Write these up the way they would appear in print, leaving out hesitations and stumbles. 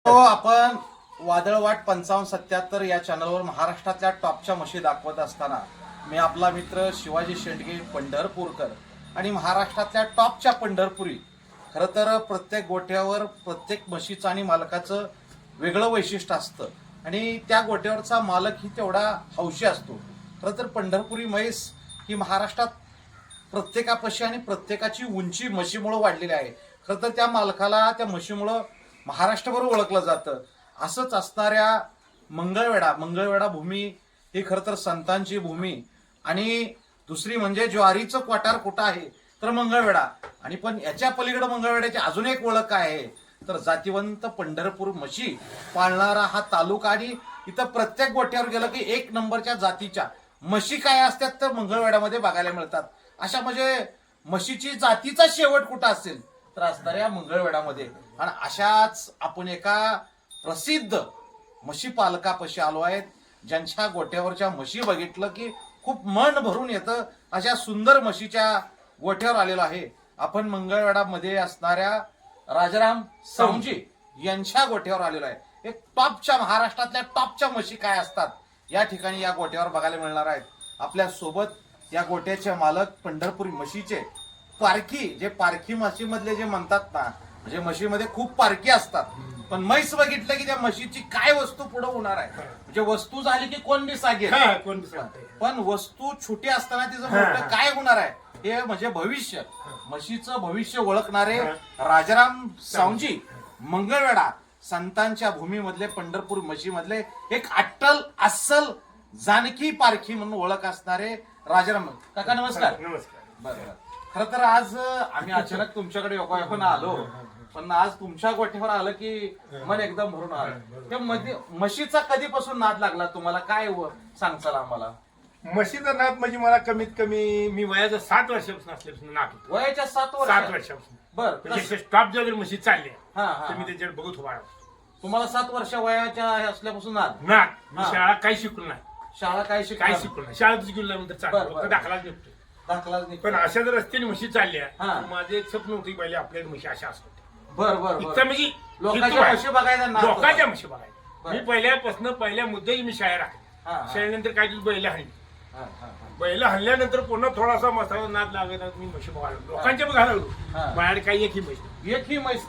तो आपण वादळवाट 5577 या चॅनलवर महाराष्ट्रातल्या टॉपच्या म्हशी दाखवत असताना मी आपला मित्र शिवाजी शेंडगे पंढरपूरकर आणि महाराष्ट्रातल्या टॉपच्या पंढरपुरी खरं तर प्रत्येक गोठ्यावर प्रत्येक म्हशीचं आणि मालकाचं वेगळं वैशिष्ट्य असतं आणि त्या गोठ्यावरचा मालक ही तेवढा हौशी असतो. खरं तर पंढरपुरी म्हैस ही महाराष्ट्रात प्रत्येकापाशी आणि प्रत्येकाची उंची म्हशीमुळं वाढलेली आहे. खरं तर त्या मालकाला त्या म्हशीमुळं महाराष्ट्रभर ओळखलं जातं. असंच असणाऱ्या मंगळवेढा भूमी ही खरं तर संतांची भूमी आणि दुसरी म्हणजे ज्वारीचं क्वाटार कुठं आहे तर मंगळवेढा. आणि पण याच्या पलीकडे मंगळवेढ्याची अजून एक ओळख काय आहे तर जातिवंत पंढरपूर म्हशी पाळणारा हा तालुका. आणि इथं प्रत्येक गोठ्यावर गेलं की एक नंबरच्या जातीच्या म्हशी काय असतात तर मंगळवेढ्यामध्ये बघायला मिळतात. अशा म्हणजे म्हशीची जातीचा शेवट कुठं असेल तर असणाऱ्या मंगळवेढ्यामध्ये. आणि अशाच आपण एका प्रसिद्ध म्हशी पालकापाशी आलो आहेत ज्यांच्या गोठ्यावरच्या म्हशी बघितलं की खूप मन भरून येतं. अशा सुंदर म्हशीच्या गोठ्यावर आलेलो आहे आपण. मंगळवेढ्यामध्ये असणाऱ्या राजाराम सावंजी यांच्या गोठ्यावर आलेलो आहे. एक टॉपच्या महाराष्ट्रातल्या टॉपच्या म्हशी काय असतात या ठिकाणी या गोठ्यावर बघायला मिळणार आहेत. आपल्या सोबत या गोठ्याचे मालक पंढरपुरी म्हशीचे पारखी, जे पारखी म्हशीमधले जे म्हणतात ना, म्हणजे म्हशीमध्ये खूप पारखी असतात पण म्हैस बघितलं की त्या म्हशीची काय वस्तू पुढे होणार आहे. म्हणजे वस्तू झाली की कोण बी सांगेल, पण वस्तू छोटी असताना तिचं मोठं काय होणार आहे हे म्हणजे भविष्य, म्हशीचं भविष्य ओळखणारे राजाराम सावंजी मंगळवेढा संतांच्या भूमीमधले पंढरपूर म्हशीमधले एक अट्टल अस्सल जानकी पारखी म्हणून ओळख असणारे राजाराम काका. नमस्कार. बरं. खरं तर आज आम्ही अचानक तुमच्याकडे योगायोगाने आलो पण आज तुमच्या गोठ्यावर आलं की मन एकदम भरून आलं. त्या म्हशीचा कधीपासून नाद लागला तुम्हाला काय सांगचाल आम्हाला? म्हशीचा नाद म्हणजे मला कमीत कमी मी वयाच्या 7 वर्षापासून असल्यापासून नाद होतो. वयाच्या 7 वर्षापासून बरं. स्टॉप जर म्हशी चालल्या हा. तर मी त्याच्यावर बघत उभा तुम्हाला 7 वर्ष वयाच्या असल्यापासून नाद? मी शाळा काही शिकलो नाही. शाळा काय काही शिकलो नाही. शाळेत शिकल्यानंतर चालू दाखलाच निघतो. पण अशा जर रस्त्याने म्हशी चालल्या तर माझे एक स्वप्न होती पहिले आपल्या म्हशी अशा असतात. बरं. म्हणजे लोकांच्या म्हशी बघायचा नाद. लोकांच्या म्हशी बघायच्या. मी पहिल्या मुद्द्याची मी शाळा राखली. शाळेनंतर काय बैल हाणली. बैल हल्ल्यानंतर पुन्हा थोडासा मसाला नाद लागला मी म्हशी बघायला लोकांच्या बघायला लागलो. माझ्याकडे काही एक ही म्हैस.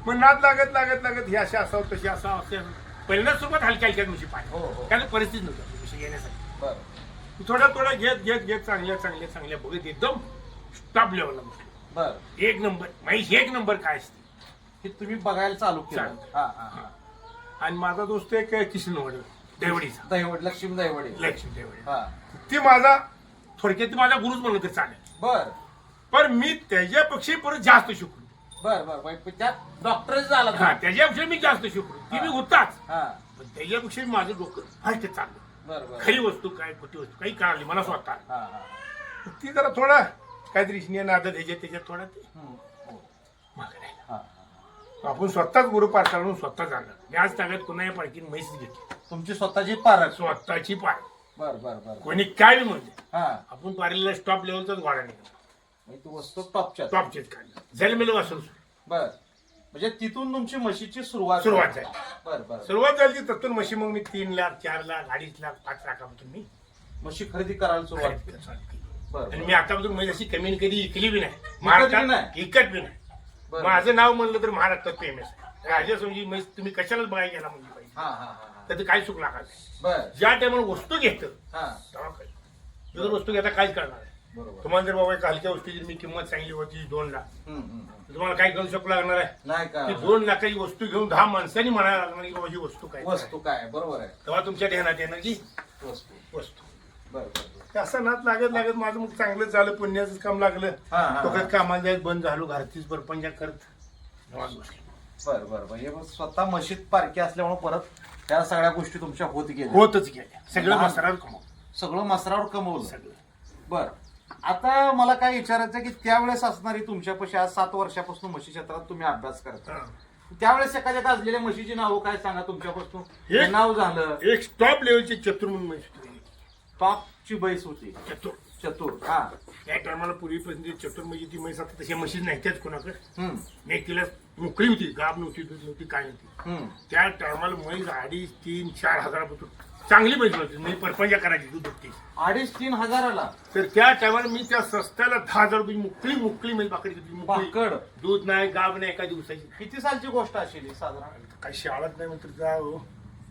मग नाद लागत हे अशा असावं तशी असावं. पहिल्यांदा सोबत हलक्या म्हशी पाहिजे कारण परिस्थिती नव्हती म्हशी घेण्यासाठी. थोड्या घेत चांगल्या बघत एकदम टॉप लेवलला म्हशी. एक नंबर म्हैस एक नंबर काय असते की तुम्ही बघायला चालू केलं. आणि माझा दोस्त एक किशनवाडी दहिवडीचा लक्ष्मी दहिवडी. ती माझा थोडक्यात माझा गुरुच म्हणलं तर चालेल. बर. पण मी त्याच्यापेक्षा परत जास्त शिकलो. बर. त्यात डॉक्टर झाला. त्याच्यापेक्षा मी जास्त शिकलो. ती मी होताच पण त्याच्यापेक्षा माझं डोकं फास्ट चाललं. खरी वस्तू काय खोटी वस्तू काही कळाली मला स्वतः. ती जरा थोडा काहीतरी नाद त्याच्यात थोडा ते आपण स्वतःच गुरु पार काढून स्वतः जाणार. मी आज ताब्यात कोणा पारखीने म्हैस घेतली. तुमची स्वतःची पार? स्वतःची पार. बर. कोणी काय म्हणजे आपण पारीला स्टॉप लेवलचाच घोडा निघाला. तू वस्तू टॉपच्याच काढला जन्मेल वासून. बर. म्हणजे तिथून तुमची म्हशीची सुरुवात झाली. बर. सुरुवात झाली तिथून म्हशी मग मी 3 लाख 4 लाख 2.5 लाख 5 लाखापासून मी म्हशी खरेदी करायला सुरुवात केली. आणि मी आतापासून म्हैस अशी कमी कधी विकली बी नाही. महाराष्ट्रात विकत बी नाही. माझं नाव म्हणलं तर महाराष्ट्रात फेमस आहे. राजासमजी म्हैस तुम्ही कशालाच बघायला गेला म्हणजे पाहिजे तर काही चूक लागत नाही. ज्या टायमाला वस्तू घेतं तेव्हा काही जर वस्तू घेता काहीच करणार नाही. तुम्हाला जर बाबा एका हलक्या वस्तूची मी किंमत सांगली होती 2 लाख तुम्हाला काय करू शकू लागणार आहे? 2 लाखाची वस्तू घेऊन 10 माणसांनी म्हणायला लागणार की बाबा ही वस्तू काय बरोबर आहे. तेव्हा तुमच्या ध्यानात येणार की वस्तू. असं नात लागत माझं मग चांगलं झालं. पुण्याचं काम लागलं. कामाला जायचं बंद झालो. घरतीच परपंचा करत. बरं. हे स्वतः म्हशीत पारखी असल्यामुळे परत त्या सगळ्या गोष्टी तुमच्या होतच गेल्या. सगळं मसरावर कमवलं सगळं. बर. आता मला काय विचारायचं की त्यावेळेस असणारी तुमच्यापाशी आज 7 वर्षापासून म्हशी क्षेत्रात तुम्ही अभ्यास करता त्यावेळेस एखाद्या गाजलेल्या म्हशीची नावं काय सांगा तुमच्यापासून? नाव झालं एक स्टॉप लेवलची चतुर म्हणून म्हैस. टॉपची बैस होती. चतुर हा त्या टायमाला पूर्वीपासून चतुर म्हणजे ती म्हैस आता तशा म्हशीच नाही त्याच कोणाकडे हम्म, नाही तिला मोकळी होती गाब नव्हती दूध नव्हती काय नव्हती हम्म. त्या टायमाला म्हैस 2,500, 3,000, 4,000 चांगली म्हैस होती मी परपंचा करायची दूध होती 2,500-3 हजाराला तर त्या टायमाला मी त्या सस्त्याला 10,000 रुपये मोकळी म्हैस बाकडी घेतली मोकळी बाकड दूध नाही गाब नाही एका दिवसाची किती सालची गोष्ट असेल ही साधारण काही शाळात नाही म्हणतात जा हो.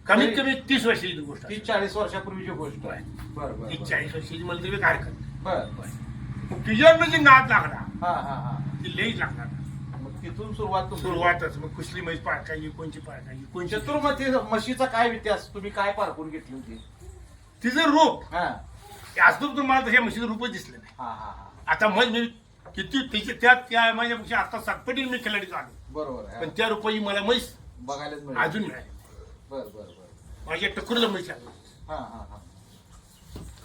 कमीत कमी 30 वर्षाची गोष्ट आहे. 30-40 वर्षापूर्वीची गोष्ट आहे बरं ती बरं 40 वर्षाची म्हणलं तरी काय हरकत नाही. बरं तिच्यावर जी नाद लागला हा हा हा ती लईच लागणार मग तिथून सुरुवात सुरुवातच मग कुठली म्हैस पाळकायची कोणची कोणची चतुर्मती म्हशीचा काय इतिहास तुम्ही काय पारखून घेतली होती तिचं रूप हा अजून तुम्हाला तशा म्हशीचं रूपच दिसलं नाही हा हा हा आता म्हैस मी किती तिचे त्या माझ्यापेक्षा आता सातपटीने मी खिलाडी झालो बरोबर आहे पण त्या रुपये मला म्हैस बघायलाच मिळेल अजून नाही बर बर बर माझ्या टकुरला म्हैस आहे. हा हा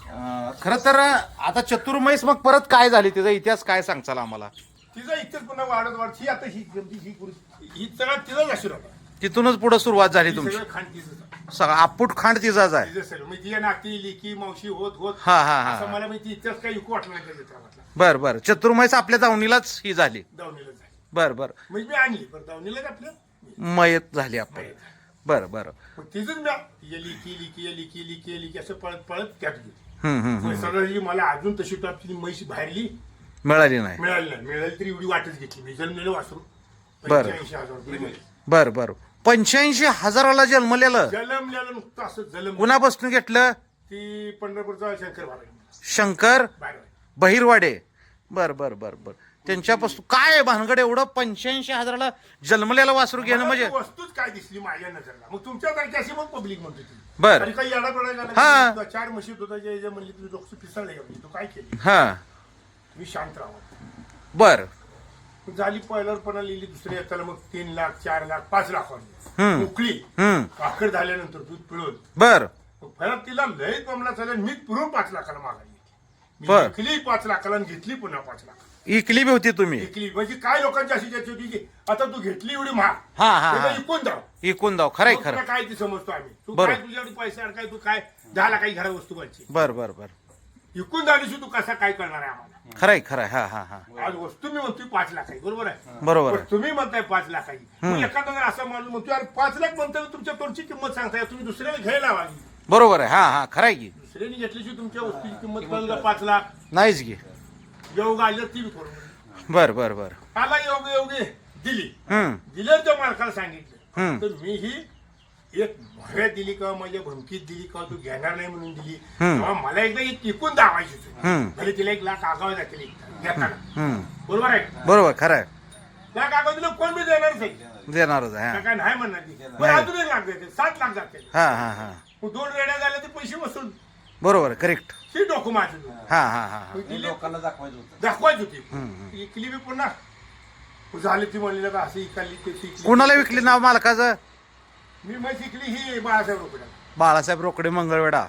हा खर तर आता चतुर्मैस मग परत काय झाली तिचा इतिहास काय सांगचाल आम्हाला तिचा इथेच पुन्हा वाढत ही आता ही सगळं तिचाच आशीर्वाद आहे. तिथूनच पुढे सुरुवात झाली ही तुमची सगळं खाण तिचंच सगळं आपूट खांड तिचाच आहे तिचं सगळं म्हणजे तिच्या नाती लिकी मावशी होत होत हा हा असं हा मला माहिती इतिहास काही इको वाटला नाही त्या चित्रामधला बर बर चतुर्मैस आपल्या दावणीलाच ही झाली दावणीला जाय बर बर म्हणजे मी आणली बरं दावणीलाच आपल्या मयत झाली आपण बर बर मग तिचंच मी लिकी असं पळत पळत त्यात गेली हम्म हम्म मग सगळं ही मला अजून तशी टॉपची म्हैशी बाहेरली मिळाली नाही मिळाली नाही मिळाली तरी एवढी वाटच घेतली मी जन्मलेलं वासरू बरं. 85,000 रुपये मिळाले. बर बर 85,000ला जन्मलेलं जलमल्याला नुकतं असं जलम कुणापासून घेतलं ती पंढरपूरचा शंकर बाबा शंकर बाहेर बहिरवाडे बर बर बर बर त्यांच्यापासून काय भानगड एवढं 85,000ला जन्मलेलं वासरू घेणं म्हणजे वस्तूच काय दिसली माझ्या नजरला मग तुमच्यासारखी अशी मग पब्लिक म्हणतो ती बर आणि काही येडा हा. पडायला 4 म्हशी दुधाच्या म्हणली तुझी डोकं पिसळले का तू काय केली हा मी शांत राहा बर झाली पहिल्यावर पण लिहिली दुसऱ्या येताना मग 3 लाख 4 लाख 5 लाख हम्म. मोकळी हम्म भाकर झाल्यानंतर दूध पिळून बर मग परत तिला लय कमला चालेल मी पुरून 5 लाखाला मागायला मी बर. विकली 5 लाखाला आणि घेतली पुन्हा 5 लाख इकली बी होती तुम्ही विकली म्हणजे काय लोकांची अशी चर्चा होती की आता तू घेतली एवढी महाग हा हा त्याला हा विकून जाऊ इकून जाऊ खरंय मग तुला खरं काय ती समजतो आम्ही तू बरोबर. काय तुझ्याकडे पैसे काय तू काय 10 लाखाची घरा वस्तू पाहिजे बर बर बर विकून जाण्याशी तू कसा काय करणार आहे आम्हाला खरंय खरंय हा हा हा आज वस्तू मी म्हणतोय 5 लाखाची बरोबर आहे बरोबर पण आहे तुम्ही म्हणताय 5 लाखाची मग एखादा जर असं माणूस म्हणतो यार 5 लाख म्हणताय तुमच्या तोंडची किंमत सांगताय तुम्ही दुसऱ्याला घ्यायला हवी बरोबर आहे हा हा खरंय की दुसऱ्याने घेतल्याशी तुमच्या वस्तूची किंमत कळलं का 5 लाख नाहीच की योग आलं ती विकून बर बर बर आला योगे दिली हम्म दिलं त्या मालकाला सांगितलं हम्म. तर मी ही एक भव्या दिली का माझ्या भमकीत दिली का तू घेणार नाही म्हणून दिली हम्म. तेव्हा मला एकदा एक टिकून दावायची होती. हम्म. भले तिला 1 लाख आगाव जातील घेताना हम्म बरोबर आहे बरोबर खरंय लाख आगाव दिलं कोण बी देणारच आहे देणारच आहे काय नाही म्हणणार ती पण अजून 1 लाख देते 7 लाख जाते हा हा हा मग 2 रेड्या झाल्या ते पैसे वसूल बरोबर करेक्ट ही डोकं माझं हा हा हा हा. लोकांना दाखवायचं होतं दाखवायची होती हम्म. इकली बी पुन्हा झाली ती म्हणली का असं इकली ते इकली. कुणाला विकली नाव मालकाचं मी मग शिकली ही बाळासाहेब रोकडा बाळासाहेब रोकडे मंगळवेढा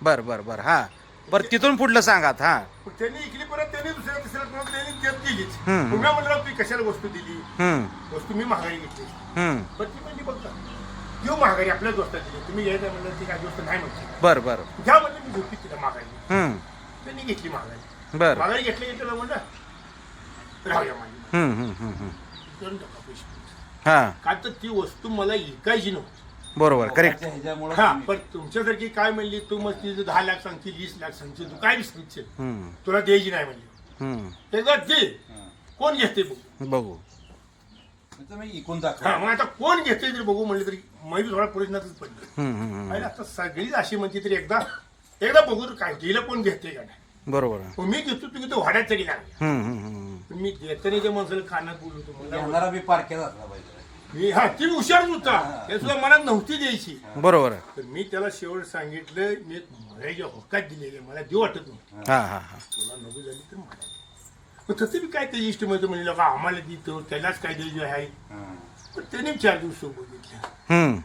बर बर बर हा बर तिथून पुढलं सांगात हा त्यांनी इकली परत त्यांनी दुसऱ्या तिसऱ्या कोणाला त्यांनी देत गेलीच हम्म. पुन्हा म्हणलं ती कशाला वस्तू दिली हम्म वस्तू मी महागाई घेतली हम्म पण ती म्हणली बघता घेऊ महागाई आपल्या दोस्तात दिली तुम्ही घ्यायचं म्हणलं ती काय गोष्ट नाही म्हणते बर बर घ्या म्हणलं मी झोपी तिला महागाई हम्म त्यांनी घेतली महागाई बर महागाई घेतलं म्हणलं राहूया माझी हम्म हम्म हम्म हम्म. करून टाका पैसे हा का तर ती वस्तू मला विकायची नव्हती बरोबर करेक्ट हा पण तुमच्यासारखी काय म्हणली तू मग ती 10 लाख सांगशील 20 लाख सांगशील तू काय बी सांगशील हम्म तुला द्यायची नाही म्हणली हम्म एकदा दे कोण घेते बघू बघू इकून हा मग आता कोण घेते तरी बघू म्हणलं तरी मैत्री थोडा प्रश्नातच पडलं हम्म हम्म हम्म. आणि आता सगळीच अशी म्हणते तरी एकदा बघू तर काय गेलं कोण घेते का नाही बरोबर आहे. मग मी घेतो तू घेतो वाड्यात तरी लागली हम्म हम्म हम्म. पण मी घेताना त्या माणसाला कानात बोलवतो मला घेणारा बी पारख्यात असला पाहिजे मी हा ती हुशारच होता ते सुद्धा मनात नव्हती द्यायची बरोबर आहे. तर मी त्याला शेवट सांगितलं मी मरायच्या होकात दिलेले मला देऊ वाटत नाही हा हा हा तुला नको झाली तर मला दे. पण तसं बी काय त्याची इष्ट मध्ये म्हणलं का आम्हाला देतो त्यालाच काय द्यायचे आहे पण त्याने 4 दिवस सोबत घेतल्या हम्म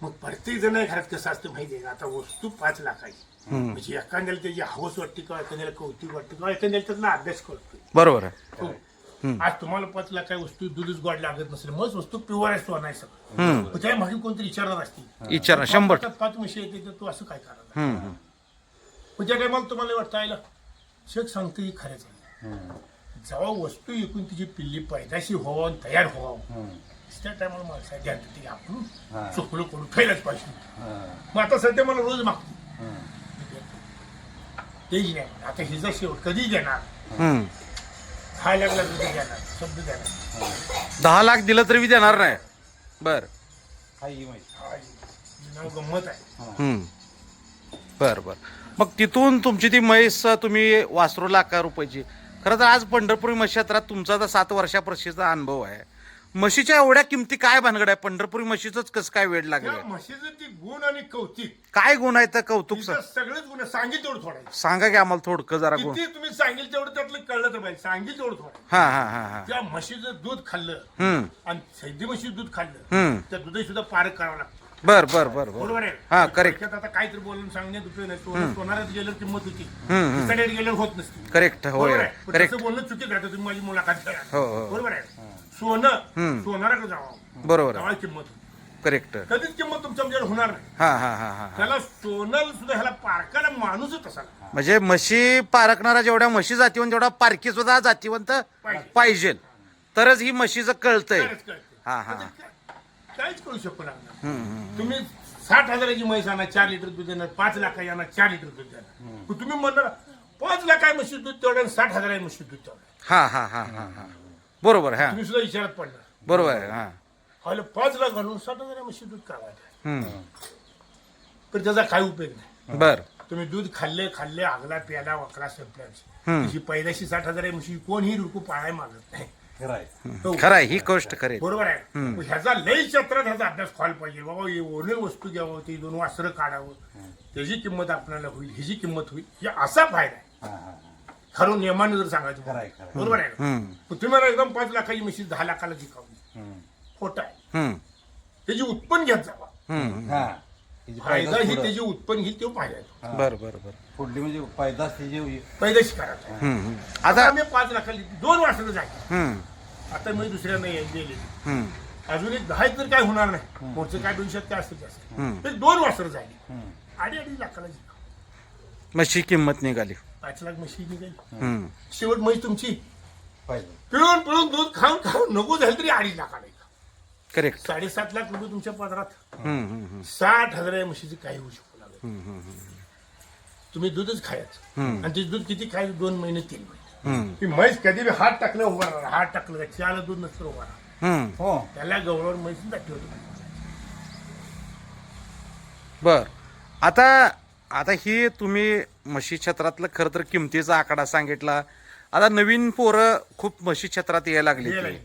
मग प्रत्येक जण घरात कसं असतं माहिती आहे का आता वस्तू 5 लाखाची म्हणजे एखाद्याला त्याची हवस वाटते का एखाद्याला कौतुक वाटते किंवा एखाद्याला त्यातला अभ्यास करतोय बरोबर आहे. हो. आज तुम्हाला 5 लाख काय वस्तू दूधच गोड लागत नसेल मग वस्तू प्युअर असतो नाही सगळं हम्म त्या मागे कोणतरी विचारणार असते विचारा 100 5 म्हशी येते तर तू असं काय करणार हम्म हम्म. म्हणजे काय मग तुम्हाला वाटतं आयला शेख सांगतो ही खरंच आहे. हम्म. जेव्हा वस्तू एकूण तिची पिल्ली पैदाशी व्हावं आणि तयार व्हावं हम्म. त्या टायमाला माणसाला ध्यान येते हा. आपण चुकलो करून फेलच पाहिजे. हा. मग आता सध्या मला रोज मागते हम्म. तेही नाही आता हिचा शेवट कधी देणार हम्म. 6 लाख देणार शब्द देणार 10 लाख दिलं तरी बी देणार नाही. बर. हाय ही माहिती. नाव गंमत आहे. हम्म. बर बर. मग तिथून तुमची ती म्हैस तुम्ही वासरू लाख रुपयाची. खरं तर आज पंढरपुरी म्हशी क्षेत्रात तुमचा तर 7 वर्षापर्षीचा अनुभव आहे. म्हशीच्या एवढ्या किमती काय भानगड आहे? पंढरपुरी म्हशीच कसं काय वेळ लागले? त्या म्हशीचं ती गुण आणि कौतिक काय गुण आहे तर कौतुक तिचं सगळेच गुण सांगितलं तेवढं थोडं आहे. सांगा की आम्हाला थोडकं जरा गुण. किती तुम्ही सांगितलं तेवढं त्यातलं कळलं तर पाहिजे सांगितलं तेवढं थोडं आहे. हा हा हा हा. त्या म्हशीचं दूध खाल्लं हम्म. आणि सैदी म्हशीचं दूध खाल्लं हम्म. त्या दुधाची सुद्धा पारख करावं लागतं. बर बर बर बर. बरोबर आहे. हा करेक्ट थोडक्यात आता काहीतरी बोलून सांगण्यात उपयोग नाही. सोनारात गेल्यावर किंमत होती हम्म. तिकडे गेल्यावर होत नसती. करेक्ट होय बरोबर आहे. पण करेक्ट. तसं बोलणं चुकीच राहतं. तुम्ही माझी मुलाखत घ्या. हो, हो. बरोबर आहे. सोनं सोनाराकडे जावं बरोबर आहे. तेव्हा किंमत होती. करेक्ट. कधीच किंमत तुमच्या म्हणजे होणार नाही. हा हा हा हा. त्याला सोनं सुद्धा ह्याला पारखाला माणूसच असा म्हणजे म्हशी पारखणारा जेवढ्या म्हशी जातीवंत तेवढा पारखी सुद्धा जातीवंत पाहिजे. पाहिजे तरच ही म्हशीचं कळतंय. तरच कळते. हा, हा. काहीच करू शकू लागणार. हम्म. तुम्ही 60,000ची म्हैस आणा 4 लिटर दूध देणार 5 लाखाची आणा 4 लिटर दूध देणार पण तुम्ही म्हणणार 5 लाख आहे म्हशी दूध तेवढं 60,000 आहे म्हशी दूध तेवढं हा हा हा हा हा. बरोबर हा. तुम्ही सुद्धा विचारात पडणार बरोबर आहे हा. हॅलो 5 लाख घालून 60,000 आहे म्हशी दूध काढायचं हम्म. पण त्याचा काही उपयोग नाही. बर. तुम्ही दूध खाल्ले आगला प्याला वकला हम्म. संपल्याची पैदाशी 60,000 आहे म्हशी कोणही रुकू पाळाय मागत नाही. खरं आहे. तो खरं आहे ही गोष्ट खरे. बरोबर आहे. मग ह्याचा लई क्षेत्रात ह्याचा अभ्यास व्हायला पाहिजे. बाबा हे ओरिजिनल वस्तू घ्यावं ती 2 वासरं काढावं त्याची किंमत आपल्याला होईल ह्याची किंमत होईल हे असा फायदा आहे. हा, हा, हा. खरं नियमाने जर सांगायचं खरं आहे, खरं आहे. बरोबर आहे का? हम्म. पण तुम्ही मला एकदम 5 लाखाची म्हशी 10 लाखाला जिंकावली हम्म. खोटं आहे. हम्म. त्याची उत्पन्न घेत जावा हम्म. हा. तिची फायदा पैदास ही पुढं. त्याची उत्पन्न घेईल तो फायदा आहे. हा. बर बर बर. पुढली म्हणजे पैदास तिची पैदाशी करायचा हम्म. आता आता आम्ही 5 लाखाली 2 वासरं जायची हम्म. आता मी दुसऱ्या नाही गेलेली हम्म. अजून एक 10 तर काय होणार नाही पुढचं काय भविष्यात काय असतं जास्त हम्म. ते 2 वासरं झाली हम्म. 2.5 लाखाला जिंका म्हशी किंमत निघाली. 5 लाख म्हशी निघाली हम्म. शेवट म्हैस तुमची पैदा. पिळून दूध खाऊन नको झालं तरी 2.5 लाखाला जिंका. करेक्ट. 7.5 लाख रुपये तुमच्या पदरात हम्म. हम्म. 60,000 या म्हशीची काही होऊ शकू लागत हम्म. तुम्ही दूधच खायचं हम्म. आणि ते दूध किती खायचं 2 महिने 3 महिने हम्म. ती म्हैस कधी बी हात टाकलं उभा राहणार हात टाकलं का त्याला दूध नसतं उभा राहणार हम्म. हो. त्याला गवळावर म्हैस दाखवतो बर. आता आता ही तुम्ही म्हशी क्षेत्रातलं खरं तर किमतीचा आकडा सांगितला. आता नवीन पोरं खूप म्हशी क्षेत्रात यायला लागली. यायला लागली.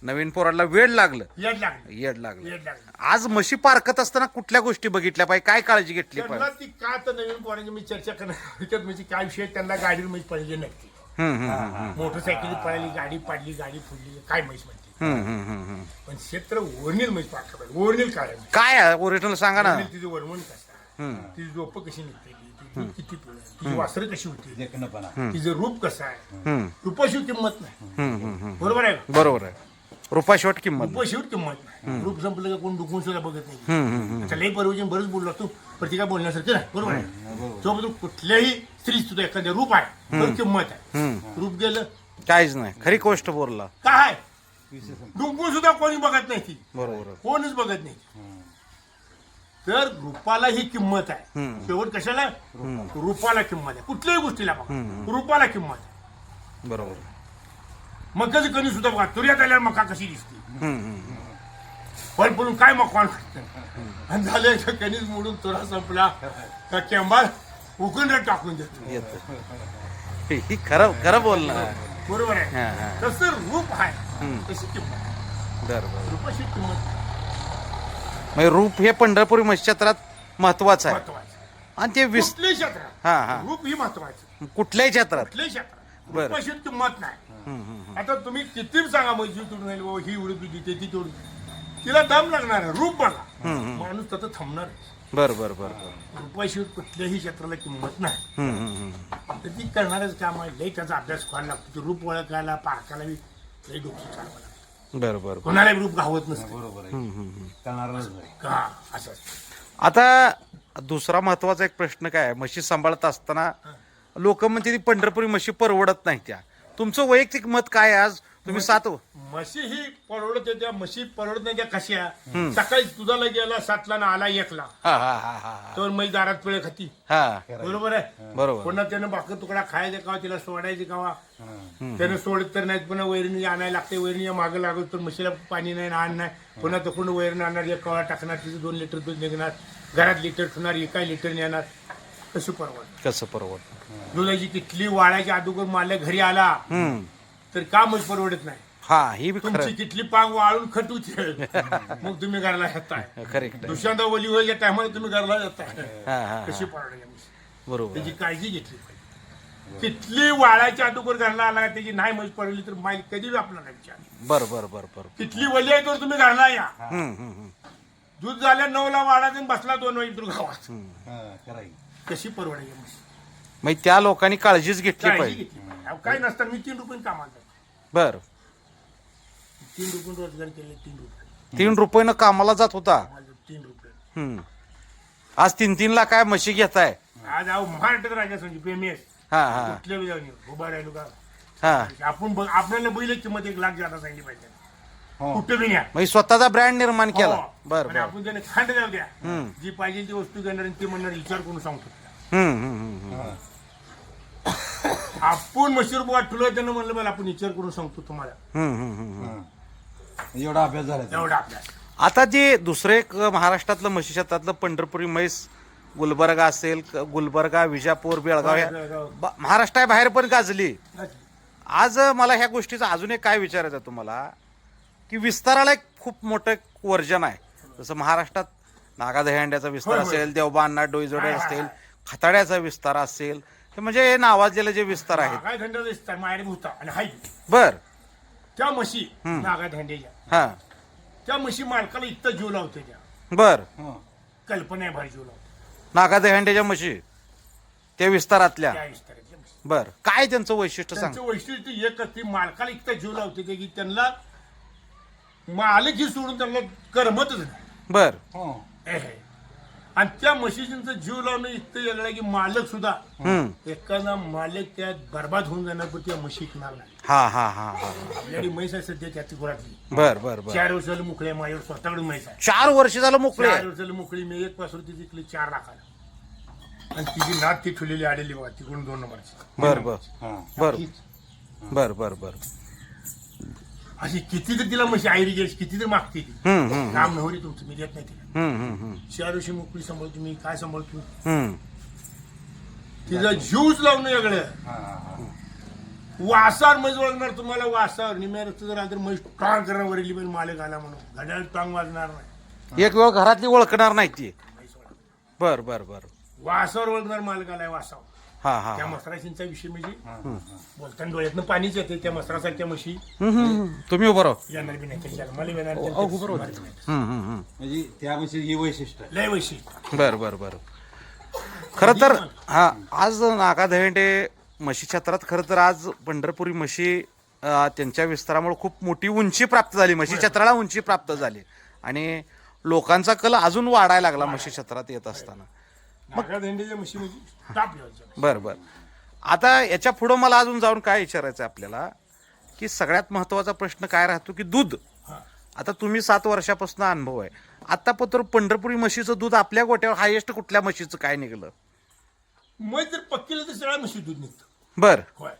नवीन पोराला वेळ लागलं. येड लागलं येड लागलं. येड लागलं आज म्हशी पारखत असताना कुठल्या गोष्टी बघितल्या पाहिजे? काय काळजी घेतली त्यांना पाहिजे? ती का तर नवीन पोरांची मी चर्चा करणार म्हणजे काय विषय त्यांना गाडीवर म्हैस पडली नक्की हम्म. हम्म. हम्म. मोटरसायकली पळाली गाडी पाडली गाडी फुडली काय म्हैस म्हणते हम्म. हम्म. हम्म. पण क्षेत्र ओरिजिनल म्हैस पाडलं पाहिजे ओरिजिनल काय आहे? काय ओरिजिनल सांगा ना. ओरिजिनल तिची वरवण कसं हम्म. तिची झोप कशी निघते तिची दूध किती पिळलं तिची वासरं कशी होती देखणंपणा. तिचं रूप कसं आहे हम्म. रूपाशिव किंमत नाही हम्म. हम्म. हम्म. बरोबर आहे का? बरोबर आहे. रुपा शेवट किंमत. रूपाशिव किंमत नाही रूप संपलं का कोण दुखून सुद्धा बघत नाही हम्म. हम्म. आता लई परवजन बरंच बोललो तू प्रतिका बोलण्यासारखं नाही बरोबर आहे बरोबर. सोबत कुठल्याही स्त्री सुद्धा एखाद्या रूप आहे तर किंमत आहे हम्म. रूप गेलं काहीच नाही. खरी गोष्ट बोलला. काय विषय संपला. दुखून सुद्धा कोणी बघत नाही ती बरोबर आहे. कोणच बघत नाही हम्म. तर रूपाला ही किंमत आहे हम्म. शेवट कशाला रूपाला किंमत आहे कुठल्याही गोष्टीला बघा रूपाला किंमत आहे बरोबर आहे. मकाचं कणी सुद्धा बघा तुर्यात आल्यावर मका कशी दिसते हम्म. हम्म. फळ पडून काय मकवान वाटतं आणि झालं का कणीस मोडून तुरा संपला का केंबाल उकंड टाकून देतो येतं. ही खरं खरं बोलणार. बरोबर हा, आहे हा. तसं रूप आहे हम्म. तशी किंमत बरोबर. रूपाची किंमत म्हणजे रूप हे पंढरपुरी म्हशी क्षेत्रात महत्वाचं आहे. महत्वाची आणि ते कुठल्याही क्षेत्रात हा, हा. रूप ही महत्वाचं कुठल्याही क्षेत्रात. कुठल्याही क्षेत्रात बरं. रूपाशी किंमत नाही हम्म. हम्म. आता तुम्ही किती सांगा म्हशी तोडून राहील बाबा ही उडत होती ती तोडून तिला दम लागणार आहे रूप बघा माणूस तसं थांबणार आहे बरं बरं बरं बरं. रुपयाशिवाय कुठल्याही क्षेत्राला किंमत नाही हम्म. हम्म. हम्म. तर ती करणारच काम आहे लई त्याचा अभ्यास व्हायला लागतो ते रूप ओळखायला पारखायला बी लई डोकं चालवायला लागतं बरं बरं बरं. कोणाला रूप घावत नसतं बरोबर आहे. हम्म. हम्म. हम्म. करणारच नाही. का असं असतं. आता दुसरा महत्वाचा एक प्रश्न काय आहे? म्हशी सांभाळत असताना लोक म्हणते ती पंढरपुरी म्हशी परवडत नाही त्या. तुमचं वैयक्तिक मत काय आहे आज? तुम्ही 7 म्हशी ही परवडत त्या म्हशी परवडत नाही त्या कशा सकाळी दुधाला गेला 7ला ना आला 1ला हा हा हा हा तर म्हैस दारात पिळे खाती हा बरोबर आहे. बरोबर. पुन्हा त्यानं भाकर तुकडा खायचा कावा तिला सोडायचे कावा त्यानं सोडत तर नाही. पुन्हा वैरणी आणायला लागते. वैरणी मागं लागत तर म्हशीला पाणी नाही आण नाही. पुन्हा तकडून वैरण आणणार 1 कवा टाकणार तिचं 2 लिटर दूध निघणार. घरात लिटर ठेवणार 1 लिटर नेणार. कसं परवडत? कसं परवड? दुधाची किटली वाळायच्या अगोदर मालक घरी आला तर का मग परवडत नाही. हा ही बी खरं तुमची किटली पांग वाळून खटूचे मग तुम्ही घरला येताय. करेक्ट. दुसऱ्यांदा ओली व्हायच्या टायमाला तुम्ही घरला येताय. हा हा कशी परवडेल? बरोबर. त्याची काळजी घेतली पाहिजे. किटली वाळायच्या अगोदर घरला आला त्याची नाही म्हैस पडली तर माल कधी बी आपला नाही विचार. बर बर बर बर. किटली वली आहे तर तुम्ही घरला या. दूध झाल्या 9ला वाढायचं आणि बसला 2 वाजता दूध गावात. कशी परवडेल म्हैस? मग त्या लोकांनी काळजीच घेतली काळजी पाहिजे. घेतली पाहिजे. अहो, काय नसतं मी 3 रुपये कामाला जातो. बर. 3 रुपये रोजगार केले. 3 रुपये 3 रुपयानं कामाला जात होता. 3 रुपये. आज 3-3 ला काय म्हशी घेताय? आज अहो महाराष्ट्रात राजा संजी पेमेस हा हा कुठल्या बी जाऊन येऊ. उभा राहिलो का हा. आपल्याला बैल किंमत 1 लाख जादा सांगितली पाहिजे. कुठे बी न्या. मग स्वतःचा ब्रँड निर्माण केला. हो. बर आणि बर. आपण त्याने खांड जाऊ द्या. जी पाहिजे ती वस्तू घेणार आणि ती म्हणणार विचार करून सांगतो. आपण मशीर ठुलं त्यानं म्हणलं मला आपण विचार करून सांगतो तुम्हाला. एवढा अभ्यास झाला एवढा अभ्यास. आता जे दुसरे एक महाराष्ट्रातलं म्हशी क्षेत्रातलं पंढरपुरी म्हैस गुलबर्गा असेल, गुलबर्गा, विजापूर, बेळगाव या महाराष्ट्राबाहेर पण गाजली. आज मला ह्या गोष्टीचा अजून एक काय विचारायचं आहे तुम्हाला की विस्ताराला एक खूप मोठं एक वर्जन आहे. जसं महाराष्ट्रात नागादह्यांड्याचा विस्तार असेल, देवबांना डोईजोडे असतील, खताड्याचा विस्तार असेल, हे म्हणजे नावाजलेले जे विस्तार आहेत. काय थंड दिसतात माहेर होता आणि हाय बर. त्या म्हशी नागा धंड्याच्या हा. त्या म्हशी मालकाला इतकं जीव लावते त्या. बर. कल्पना आहे भारी जीव लावते नागादह्यांड्याच्या म्हशी त्या विस्तारातल्या. त्या विस्तारातल्या म्हशी. बर. काय त्यांचं वैशिष्ट्य सांग? त्यांचं वैशिष्ट्य एकच ती मालकाला इतकं जीव लावते ते की त्यांना मालक ही सोडून त्यांना करमतच नाही. बर. आणि त्या म्हशींचा जीव लावणं इतकं वेगळं की मालक सुद्धा एखादा मालक त्यात बरबाद होऊन जाणार पण त्या म्हशी ऐकणार नाही. हा हा हा हा. आपल्याकडे म्हैस आहे सध्या त्याची घोडातली. बर बर बर. 4 वर्षाला मोकळी आहे. माझ्यावर स्वतःकडे म्हैस आहे. 4 वर्ष झालं मोकळे. 4 वर्षाला मोकळी. मी 1 पासून ती जिंकली 4 लाखाला. आणि तिची नात ती ठेवलेली आलेली बघा तिकडून 2 नंबरची. बर बर बर बर बर बर. अशी किती तर तिला म्हशी आयरी गेली किती तर मागते ती. राम नवरी तुमचं मी देत नाही तिला. 4 वर्षी मोकळी सांभाळतो मी. काय सांभाळतो तिचा जीवच लावणं वेगळं. वासावर म्हैस ओळखणार तुम्हाला. वासावर निम्या रक्त जर आलं तर म्हैस टांग करणार वरली पण मालक आला म्हणून घड्याळ टांग वाजणार नाही. एक वेळ घरातली ओळखणार नाही ती. बर बर बर. वासावर ओळखणार मालक आलाय वासावर. हा हा. त्या मसराशींचा विषय म्हणजे बोलताना डोळ्यातनं पाणीच येते. त्या मसरासारख्या म्हशी तुम्ही उभं राहा. येणार बी नाही त्याच्या मला येणार म्हणजे त्या म्हशी वैशिष्ट्य लय वैशिष्ट्य. बर बर बर. खरं तर हा आज नागादहेंडे म्हशी क्षेत्रात खरं तर आज पंढरपुरी म्हशी त्यांच्या विस्तारामुळे खूप मोठी उंची प्राप्त झाली. म्हशी क्षेत्राला उंची प्राप्त झाली आणि लोकांचा कल अजून वाढायला लागला म्हशी क्षेत्रात येत असताना. नागाधेंड्याच्या म्हशी म्हणजे टाप लेवलच्या. बर बर. आता याच्या पुढं मला अजून जाऊन काय विचारायचं आहे आपल्याला की सगळ्यात महत्वाचा प्रश्न काय राहतो की दूध. आता तुम्ही 7 वर्षापासून अनुभव आहे. आता पत्र पंढरपुरी म्हशीचं दूध आपल्या गोट्यावर हायेस्ट कुठल्या म्हशीचं काय निघलं? मग जर पक्कीला तर सगळ्या म्हशी दूध निघतं. बर होय.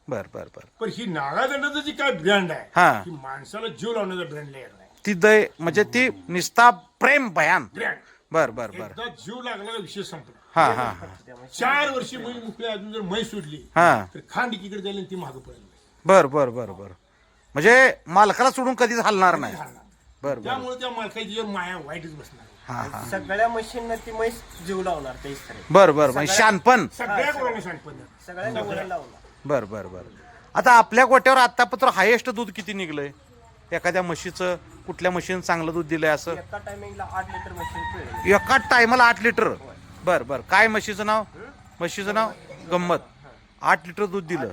बर बर बर. पण ही नागादंडाचं जी काय ब्रँड आहे हा. ती माणसाला जीव लावण्याचा ब्रँड लेअर नाही. ती दय म्हणजे ती निस्ता प्रेम भयान. ब्रँड बर बर बर. एकदा जीव लागला का विषय संपला. हा हा हा. 4 वर्षी म्हैस मुकली अजून जर म्हैस सोडली हा. तर खांड एकीकडे जाईल आणि ती मागं पडेल. बर बर बर बर. म्हणजे मालकाला सोडून कधीच हलणार नाही. बर बर. त्यामुळे त्या मालकाची जर माया वाईटच बसणार. हा हा. सगळ्या मशीनना ती म्हैस जीव लावणार त्या इस्त्री. बर बर. म्हणजे शानपण. सगळ्या कोणाला सांगतो सगळ्यांना वळण लावणार. बर बर बर. आता आपल्या गोट्यावर आतापत्र हायेस्ट दूध किती निघलंय एखाद्या म्हशीचं? कुठल्या म्हशीनं चांगलं दूध दिलंय असं? एका टायमिंगला 8 लिटर मशीन पिळेल. एका टायमाला 8 लिटर. बर बर. काय म्हशीचं नाव? म्हशीचं नाव गंमत. 8 लिटर दूध दिलं.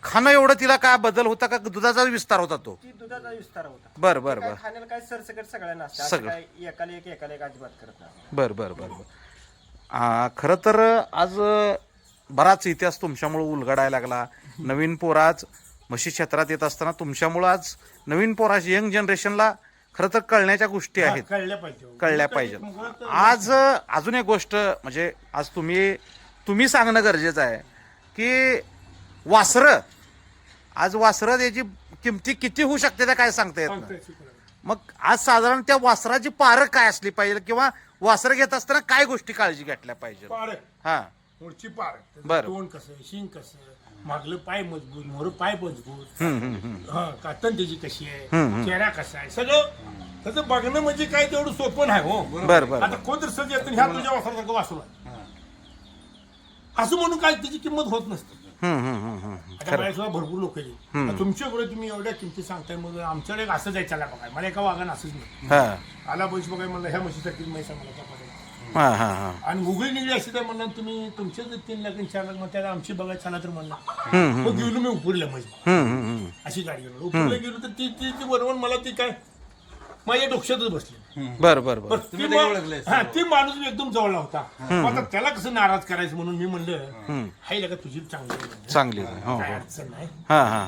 खाणं एवढं तिला काय बदल होता का दुधाचा विस्तार होता तो? ती दुधाचा विस्तार होता. बर बर बर. खाण्याला काय सरसकट सगळ्यांना असतं. असं सगळं. काय एकाला एक अजिबात करत नाही. बर बर बर बर. खरं तर आज बराच इतिहास तुमच्यामुळे उलगडायला लागला. नवीन पोरं आज म्हशी क्षेत्रात येत असताना तुमच्यामुळं आज नवीन पोरा यंग जनरेशनला खरं तर कळण्याच्या गोष्टी आहेत, कळल्या पाहिजेत. आज अजून एक गोष्ट म्हणजे आज तुम्ही सांगणं गरजेचं आहे की वासरं त्याची किमती किती होऊ शकते त्या काय सांगता येत नाही. मग आज साधारण त्या वासराची पारख काय असली पाहिजे किंवा वासरं घेत असताना काय गोष्टी काळजी घेतल्या पाहिजे? हा, मूळची पार, बरं. तोंड कसं, शिंग कसं, मागलं पाय मजबूत, मोर पाय मजबूत, कातन त्याची कशी आहे, चेहरा कसा आहे, सगळं त्याचं बघणं म्हणजे काय तेवढं सोपं नाही हो. बरं. आता कोण तर सज येतं ह्या तुझ्या वासरासारखं वासरू आहे असं म्हणून काय त्याची किंमत होत नसते. आता माझ्यासुद्धा भरपूर लोक आहेत तुमच्याकडे, तुम्ही एवढ्या किमती सांगताय, मग आमच्याकडे असं जायचं आला बघाय, मला एका वागानं असंच नाही आला पैसे बघाय म्हणलं ह्या म्हशीसाठी मैसा मला पडायला आणि उघडी निघली अशी तर म्हणलं तुम्ही तुमचे 3 लाख 4 लाख मग त्याला आमची बघायला चला तर म्हणलं मग गेलो मी उपरल्या म्हशी, अशी गाडी गेलो उपरला गेलो तर ती बरोबर मला ती काय माझ्या डोक्यातच बसली. ती माणूस मी एकदम जवळला होता. आता त्याला कसं नाराज करायचं म्हणून मी म्हणलं हाय लगा तुझी चांगली काय अडचण नाही,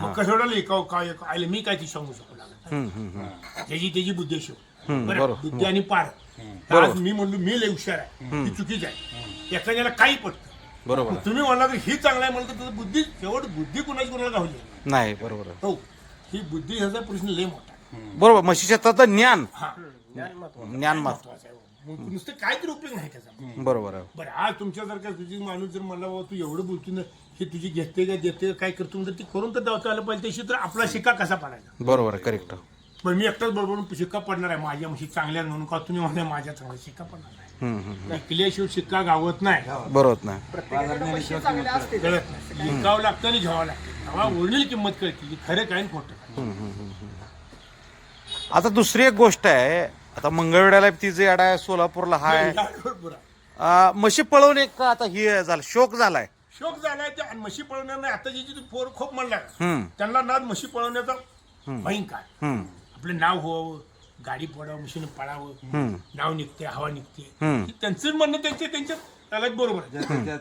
मग कशोडाला एकाव काय आयला मी काय ती सांगू शकू लागला, त्याची बुद्धी शिव बरं, बुद्धी आणि पार. आज मी म्हणलो मी लय हुशार आहे, ही चुकीच आहे, एखाद्याला काही पडतं बरोबर. तुम्ही म्हणला तर ही चांगला आहे म्हणलं तर बुद्धी शेवट बुद्धी कुणाची कुणाला गावली नाही. बरोबर. हो, ही बुद्धी ह्याचा प्रश्न लय मोठा. बरोबर. म्हशी क्षेत्रात ज्ञान महत्वाचं आहे. नुसतं काहीतरी उपयोग नाही त्याचा. बरोबर आहे. बरं, आज तुमच्यासारखा तुझी माणूस जर मला बाबा तू एवढं बोलतो ना, हे तुझी घेते का देते काय करतो म्हणजे ती करून तर दावता आलं पाहिजे, त्याशी तर आपला शिक्का कसा पडायचा. बरोबर आहे. करेक्ट. पण मी एकटाच बरोबर शिक्का पडणार आहे माझ्या म्हशी चांगल्या म्हणून का तुम्ही म्हणा माझ्या चांगल्या शिक्का पडणार आहे. ऐकल्याशिवाय शिक्का गावत नाही, बरोबर नाही. प्रत्येकाकडे म्हशी चांगल्या असते. कळत नाही. विकावं लागतं आणि घ्यावं लागतं, तेव्हा ओरिजिनल किंमत कळते की खरं काय आणि खोटं. आता दुसरी एक गोष्ट आहे, आता मंगळवेढ्याला ती जे अडा आहे, सोलापूरला हाय, म्हशी पळवणे का आता ही झालं शोक झालाय, शोक झालाय. त्या म्हशी पळवणार नाही. आता जी पोर खूप म्हणला त्यांना नाद म्हशी पळवण्याचा भयंकर. आपलं नाव व्हावं, गाडी पडावं, म्हशीनं पळावं, नाव निघते, हवा निघते, त्यांचं म्हणणं त्यांच्या त्यालाच बरोबर आहे.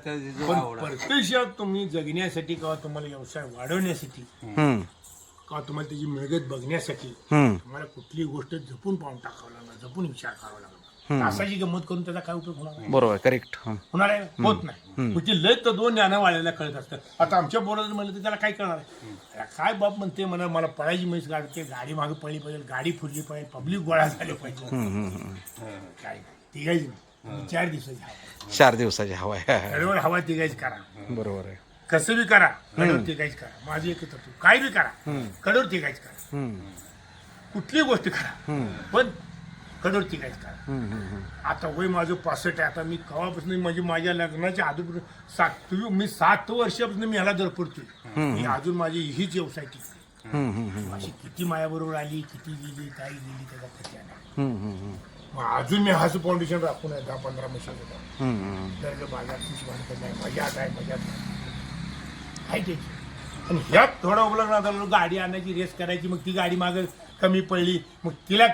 पण परदेशात तुम्ही जगण्यासाठी किंवा तुम्हाला व्यवसाय वाढवण्यासाठी किंवा तुम्हाला त्याची मिळगत बघण्यासाठी तुम्हाला कुठली गोष्ट जपून पाहून टाकावं लागणार, जपून विचार करावा लागणार. तासाची गंमत करून त्याचा काय उपयोग होणार नाही. बरोबर. करेक्ट. होणार आहे, होत नाही. म्हणजे लय तर 2 ज्ञानं वाढायला कळत असतं. आता आमच्या बोलायला म्हणलं तर त्याला काय कळणार आहे, काय बाप म्हणते म्हणा मला पळायची म्हैस गाडते, गाडी मागे पळली पाहिजे, गाडी फुटली पाहिजे, पब्लिक गोळा झाले पाहिजे, काय तिघायची नाही. 4 दिवसाची हवा, 4 दिवसाची हवा आहे. कडवर हवा तिघायची करा. बरोबर आहे. कसं बी करा, कडवर तिघायची करा. माझी एकच तत्व, काय बी करा कडवर तिघायची करा. कुठली गोष्ट करा पण कडवर तिघायची करा. आता वय माझं 65 आहे. आता मी केव्हापासून म्हणजे माझ्या लग्नाच्या आधी मी 7 वर्षापासून मी ह्याला दरपडतोय. मी अजून माझी हीच व्यवसाय टिकते. अशी किती माझ्याबरोबर आली, किती गेली, काय गेली त्याचा पत्त्या नाही. मग अजून मी हाच फाउंडेशन राखून आहे 10-15 वर्षाचा. दर्ग बाजार मजात आहे, मजात आहे त्याची. आणि ह्यात थोडा उपलग्न गाडी आणायची, रेस करायची, मग ती गाडी मागं कमी पडली, मग तिला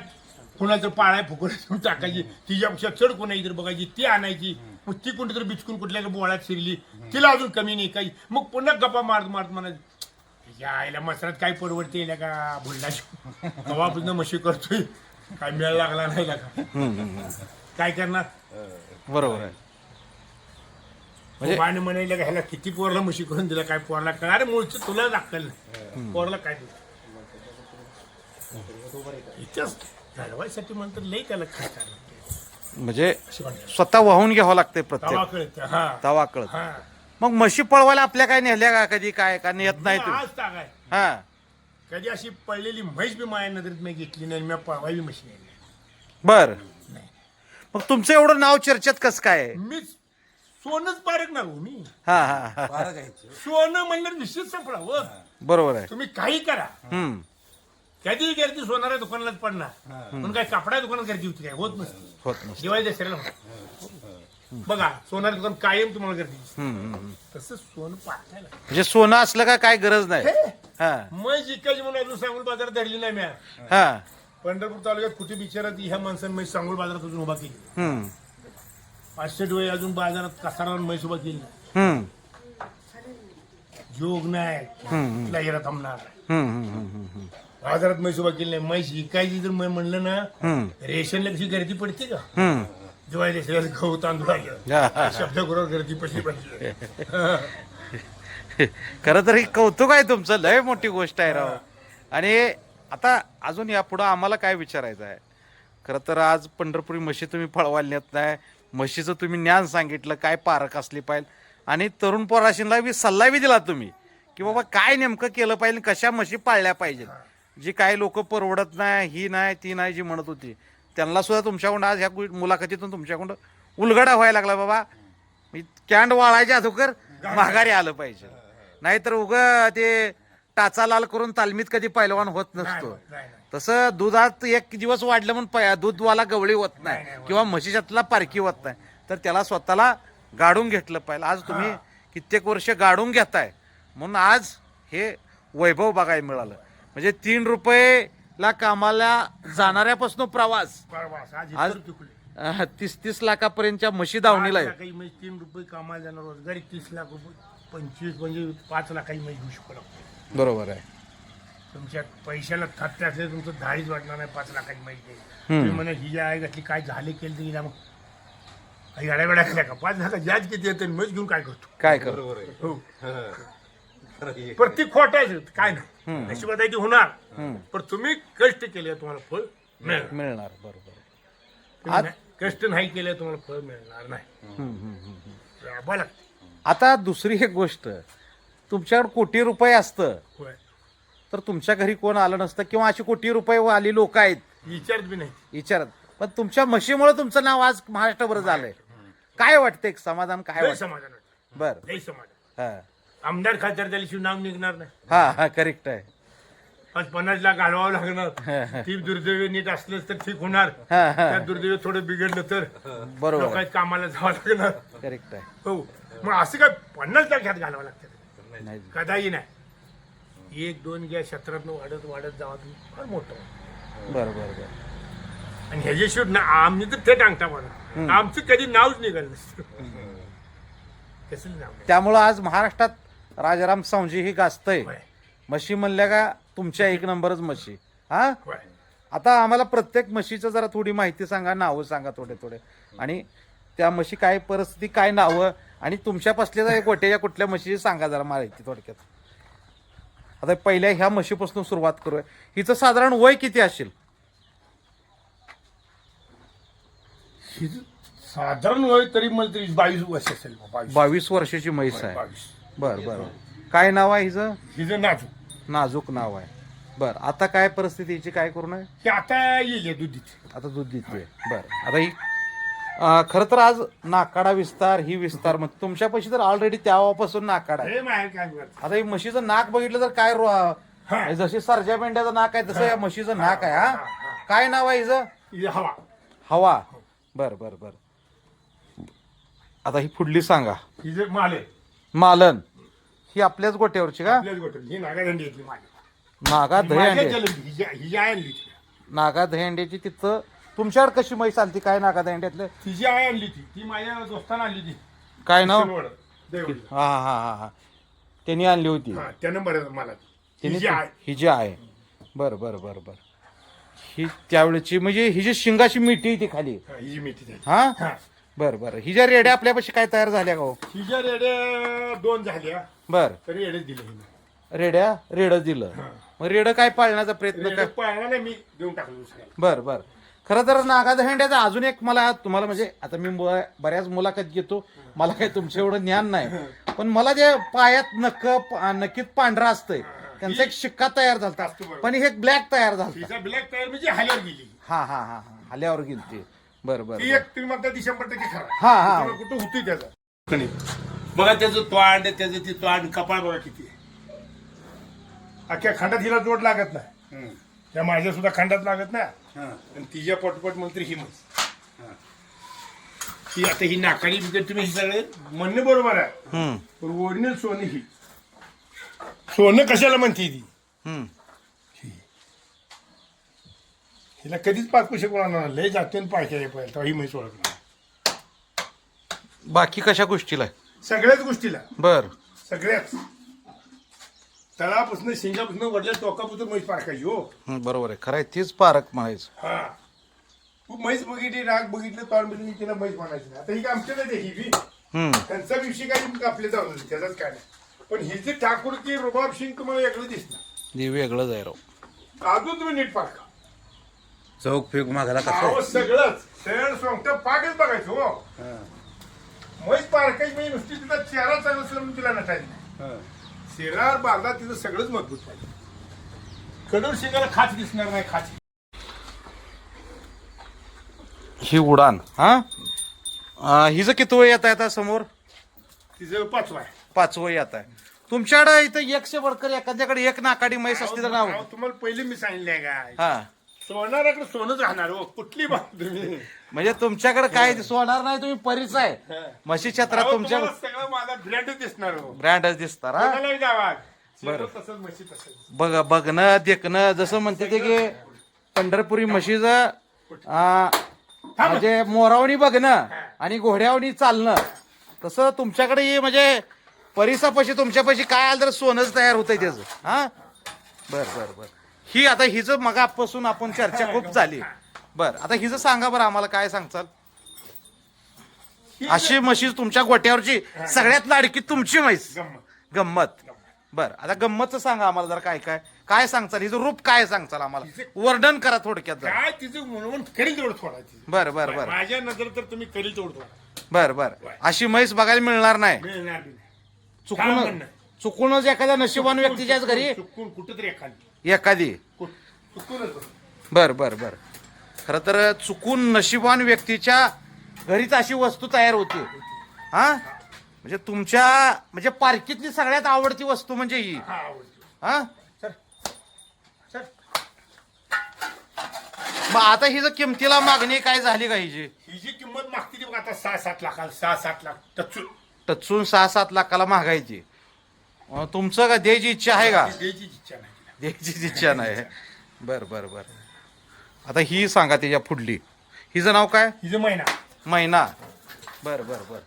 कुणाचं पाळाय फुकून टाकायची, तिच्यापेक्षा चढ कोणा इतर बघायची, ती आणायची, मग ती कोणती तरी बिचकून कुठल्या बोळ्यात शिरली, तिला अजून कमी नाही काही, मग पुन्हा गप्पा मारत म्हणायचं या आईला मसरात काय परवडते येईल का भुलला गव्हापासून म्हशी करतोय, काय मेळ लागला नाही का, काय करणार. बरोबर आहे. म्हणजे म्हणायला का ह्याला किती पोरला म्हशी करून दिला, काय पोरला कळ, अरे मूळचं तुला दाखल पोरला काय दिलं इतिहास घडवायसाठी म्हणतात लई त्याला काय करायला, म्हणजे स्वतः वाहून घ्यावं लागतंय प्रत्येक कळत तवा कळत. मग म्हशी पळवायला आपल्या काय नेल्या का कधी, काय का नेत नाही तुम्ही? आज तागाय हा, कधी अशी पडलेली म्हैस बी माझ्या नजरेत मी घेतली नाही, मी पळवायची म्हशी नाही. बर. मग तुमचं एवढं नाव चर्चेत कसं काय? मी सोनच पारखणार हो मी. हा हा हा. सोनं म्हणलं निश्चित संपला हो. बरोबर आहे. तुम्ही काही करा, कधी गर्दी सोनाऱ्या दुकानालाच पडणार, म्हणून काय कपड्या दुकानात गर्दी होती काय, होत नसते. होत नसते. दिवाळी दसऱ्याला बघा सोनारी दुकान कायम तुम्हाला गर्दी. तसं सोनं पाठायला म्हणजे सोनं असलं का काय गरज नाही. हा मग जिकायची म्हणून अजून सांगून बाजारात धरली नाही मी. हा. पंढरपूर तालुक्यात कुठे बिचारात ह्या माणसाने म्हैस सांगोल बाजारात अजून उभा केली. 500 डोळे अजून बाजारात कसारावर म्हैस उभा केली. जोग नाही हम्म. तिला याला थांबणार हम्म, हम्म, हम्म, हम्म, हम्म. बाजारात म्हैस उभा केली नाही म्हैस विकायची जर म्हणलं ना हम्म. रेशनला कशी गर्दी पडते का हम्म. जेव्हा रेशनला गहू तांदूळ आहे शब्द बरोबर गर्दी पडली पाहिजे खरं तर ही कौतुक आहे तुमचं, लय मोठी गोष्ट आहे राव. आणि आता अजून यापुढं आम्हाला काय विचारायचं आहे, खरं तर आज पंढरपुरी म्हशी तुम्ही पळवायला नेत नाही, म्हशीचं तुम्ही ज्ञान सांगितलं काय पारख असली पाहिजे, आणि तरुण पोराशींना बी सल्ला बी दिला तुम्ही की बाबा काय नेमकं केलं पाहिजे, कशा म्हशी पाळल्या पाहिजेत. जी काही लोक परवडत नाही, ही नाही ती नाही जी म्हणत होती, त्यांना सुद्धा तुमच्याकडून आज ह्या मुलाखतीतून तुमच्याकडून उलगडा व्हायला लागला. बाबा कॅन्ड वाळायच्या अगोदर माघारी आलं पाहिजे, नाहीतर उगा ते टाचा लाल करून तालमीत कधी पैलवान होत नसतो. तसं दुधात एक दिवस वाढलं म्हणून दूधवाला गवळी होत नाही किंवा म्हशीच्यातला पारखी होत नाही, तर त्याला स्वतःला गाडून घेतलं पाहिजे. आज तुम्ही कित्येक वर्ष गाडून घेताय म्हणून आज हे वैभव बघायला मिळालं. म्हणजे 3 रुपयेला कामाला जाणाऱ्यापासून प्रवास आज 30 लाखापर्यंतच्या म्हशी दावणीला आहे. काही म्हैस 3 रुपये कामाला जाणार रोजगारी 30 लाख रुपये 25 म्हणजे 5 लाखाची म्हैस घेऊ शकतो. बरोबर आहे. तुमच्या पैशाला खाते असले तुमचं धाडीच वाटणार नाही 5 लाखाची माहिती आहे. तुम्ही म्हणे ही जी आहे घातली काय झाले केलं तर हिला मग काही गाड्या वेड्या केल्या का 5 लाख जाज किती येते म्हैस घेऊन काय करतो काय कर बरोबर आहे. हो खरं आहे. पण ती खोट आहे काय नाही नशिबात आहे ती होणार हम्म. पण तुम्ही कष्ट केले तुम्हाला फळ मिळणार. मिळणार. बरोबर. तुम्ही नाही- कष्ट नाही केले तुम्हाला फळ मिळणार नाही. राबायला लागते. आता दुसरी एक गोष्ट, तुमच्याकडे कोटी रुपये असतं होय तर तुमच्या घरी कोण आलं नसतं, किंवा अशी कोटी रुपये आली लोक आहेत विचारत बी नाही. विचारत, पण तुमच्या म्हशीमुळे तुमचं नाव आज महाराष्ट्रभर झालंय. काय वाटतं, एक समाधान काय लय वाटतं? समाधान वाटतं. बर. लय समाधान. हा आमदार खासदार त्याशिवाय नाव निघणार नाही. हा करेक्ट आहे. आज 50 लाख घालवावं लागणार. ती दुर्दैवी नीट असलंच तर ठीक होणार. हा, हा. त्या दुर्दैवी थोडं बिघडलं तर बरोबर लोकांच्या कामाला जावं लागणार. करेक्ट आहे. हो मग असं काय 50 लाख ह्यात घालावं लागतं नाही. कदाही नाही. 1-2 घ्या क्षेत्रात वाढत वाढत जावा तुम्ही फार मोठं व्हा. बरोबर. आणि ह्याच्याशिवाय ना आम्ही तर थेट अंगठा मारा आमचं कधी नावच निघालं नसतं. कसं नाव नाही. त्यामुळं आज महाराष्ट्रात राजाराम सांवजी ही गाजतंय. होय, म्हशी म्हणल्या का तुमच्या एक नंबरच म्हशी. हा होय. आता आम्हाला प्रत्येक म्हशीचं जरा थोडी माहिती सांगा, नावं सांगा थोडे, आणि त्या म्हशी काय परिस्थिती, काय नावं, आणि तुमच्या पसलेल्या गोट्याच्या कुठल्या म्हशीची सांगा जरा माहिती थोडक्यात. आता पहिल्या ह्या म्हशीपासून सुरुवात करूया. हिचं साधारण वय किती असेल? हिचं साधारण वय तरी मला तरी 22 वर्ष असेल. 22 वर्षाची म्हैस आहे. 22. बर. काय नाव आहे हिचं? हिचं नाजूक. नाजूक नाव आहे. बर. आता काय परिस्थिती हिची, काय करू नये? ते आता येईल दुधीत. आता दूध देते. बर. आता ही खरं तर आज नाकाडा विस्तार, ही विस्तार मग तुमच्यापाशी तर ऑलरेडी तेव्हापासून नाकाडा आहे. हे माहेर काय करत. आता ही म्हशीचं नाक बघितलं तर काय हा. जशी सरजा मेंढ्याचं नाक आहे तसं या म्हशीचं नाक आहे. हा काय नाव आहे हिचं? ही हवा. हवा. बर. आता ही पुढली सांगा. हिचं माले मालन. ही आपल्याच गोट्यावरची का? आपल्याच गोष्ट ही नागादंडी येतली माले. नागा दहीहंडी. हिची आहे आणली ती. नागा दहीहंडीची तिथं तुमच्याकडे कशी म्हैस आलती, काय नागा दहीहंड्यातलं तिची आहे आणली ती माझ्या दोस्तानं आणली ती. काय नाव? किसनवड, देवळी. हा त्यांनी आणली होती. हा, त्यानं बरं मला त्यांनी हिची आहे. ही जी आहे. बर. ही त्यावेळेची म्हणजे ही जी शिंगाची मिठी आहे ती खाली. हा, हिची मेथी आहे. हा हा. बर. ही ज्या रेड्या आपल्यापाशी काय तयार झाल्या का हो? हिच्या रेड्या 2 झाल्या बर. तरी रेडेच दिले हिनं. रेडं दिलं. मग रेडं काय पाळण्याचा प्रयत्न रेडे काय? पाळला नाही मी देऊन टाकलो दुसऱ्याला. बर. खरं तर नागादहंड्याचा अजून एक मला तुम्हाला म्हणजे आता मी बऱ्याच मुलाखत घेतो, मला काही तुमचं एवढं ज्ञान नाही, पण मला जे पायात नक्कीच पांढरा असतंय त्यांचा एक शिक्का तयार झाला, पण हे ब्लॅक तयार झाला. हिचा ब्लॅक तयार म्हणजे हाल्यावर गेली. हा आल्यावर गेलती. बर. ती एक तुम्ही म्हणता ती 100% खरा. हा. त्याच्यामुळे कुठं होती त्याचा बघा त्याचं तोंड त्याचं ती तोंड कपाळ बघा किती आहे. अख्ख्या खंडात हिला जोड लागत नाही. त्या माझ्या सुद्धा खंडात लागत नाही. आणि तिच्या पटपट मंत्री ही मग ही आता ही नाकाडी बिकट तुम्ही हे सगळे म्हणणे बरोबर आहे. पण ओरिजिनल सोनं ही सोनं कशाला म्हणते ती हिला कधीच पाच कोणाला लय जाते पाहिजे पाहिजे ही म्हैस ओळखणार. बाकी कशा गोष्टीला? सगळ्याच गोष्टीला बर. सगळ्याच तळापासून शिंगापासून वडल्या टोकापासून म्हैस पारखायची हो. बरोबर आहे, खरं आहे, तीच पारख म्हणायचं. हा तू म्हैस बघितली राग बघितलं तोंड बघितली तिला म्हैस म्हणायची नाही. आता ही आमच्या नाही ही बी त्यांचा विषय काही आपले जाऊन त्याचाच काय नाही. पण ही जी ठाकूर की रुबाब सिंग तुम्हाला वेगळं दिसणार. हे वेगळंच आहे राव. अजून तुम्ही नीट पारखा. चौक फेक मागायला अहो कसं सगळंच सर सोंगट पाकच बघायचं हो. म्हैस पारखायची म्हणजे नुसती तिला चेहरा चांगला असला म्हणून तिला नटायचं नाही. शरीरावर बांधा तिचं सगळंच मजबूत पाहिजे. कडून शिंगाला खाच दिसणार नाही खाच. ही उडान हिचं किती वय येत आहे समोर? तिचं 5 आहे. 5वं येत आहे. तुमच्याकडे इथं 100 बडकर एखाद्याकडे एक नाकाडी म्हैस असते तर नाव. अहो, तुम्हाला पहिले मी सांगितलंय काय हा सोनाराकडे सोनच राहणार हो. कुठली बाब तुम्ही म्हणजे तुमच्याकडे काय सोडणार नाही, तुम्ही परीच आहे म्हशी क्षेत्रात. अहो, तुमच्या तुम्हाला सगळं माझा ब्रँडच दिसणार हो. ब्रँडच दिसतात. कोणालाही जावा. बरं. तसंच म्हशी तसंच. बघणं देखणं जसं म्हणते ते की पंढरपुरी म्हशीचं म्हणजे मोरावणी बघणं आणि घोड्यावणी चालणं, तसं तुमच्याकडे म्हणजे परिसापाशी तुमच्यापाशी काय आलं तर सोनच तयार होतंय त्याचं. हा बर बर बर. ही आता हिचं मगापासून आपण चर्चा खूप झाली. बर आता हिचं सांगा बरं आम्हाला, काय सांगचाल? अशी म्हशी तुमच्या गोट्यावरची सगळ्यात लाडकी तुमची म्हैस गंमत. गंमत. बर आता गंमतचं सांगा आम्हाला जरा, काय काय काय सांगचाल? हिचं रूप काय सांगचाल आम्हाला, वर्णन करा थोडक्यात जरा. काय तिचं म्हणून करील तेवढं थोडा तिचं. बर बर बर माझ्या नजर तर तुम्ही करील तेवढं थोडा. बर बर. अशी म्हैस बघायला मिळणार नाही. मिळणार बी नाही. काय चुकून म्हणणं? चुकूनच एखाद्या नशिबान व्यक्तीच्याच घरी चुकून कुठेतरी एखादी एखादी. चुकूनच. बर बर बर. खर तर चुकून नशिबान व्यक्तीच्या घरीच अशी वस्तू तयार होते. हा म्हणजे तुमच्या म्हणजे पार्कीतली सगळ्यात आवडती वस्तू म्हणजे ही. हा आवडतो. हा सर सर मग आता हिचं किमतीला मागणी काय झाली का हिची? ही जी किंमत मागते ती बघा आता 6-7 लाखाला 6-7 लाख टचून टचून 6-7 लाखाला मागायची. तुमचं का द्यायची इच्छा आहे का? द्यायची इच्छा नाही तिला. द्यायचीच इच्छा नाही. बर बर बर. आता ही सांगा त्याच्या पुढली. हिचं नाव काय? हिचं महिना मैना. बर बर बर.